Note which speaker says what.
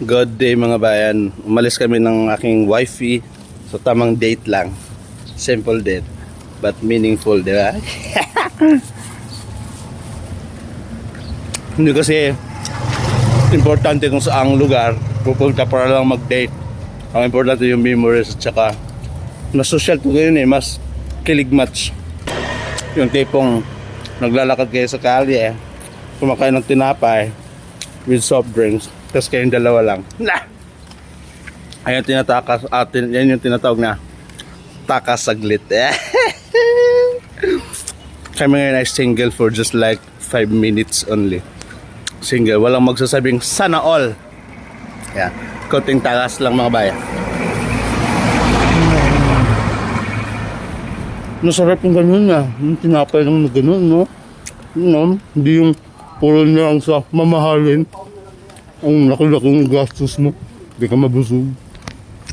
Speaker 1: Good day mga bayan. Umalis kami ng aking wifey. So tamang date lang. Simple date. But meaningful, di ba? Hindi kasi importante kung saang lugar pupunta para lang mag-date. Ang importante yung memories at saka mas social to ngayon mas kilig match. Yung tipong naglalakad kayo sa kalye, kumakain ng tinapay with soft drinks, tapos kayong dalawa lang. Ayan tinatakas atin, yan yung tinatawag na takas saglit. Kami ngayon ay single for just like 5 minutes only. Single, walang magsasabing sana all. Yeah, konting takas lang mga bayan. Masarap yung ganun na. Yung tinapay lang na ganun, no? Hindi yung puro niya ang sa mamahalin. Ang laki-laking gastos mo. Hindi ka mabusog.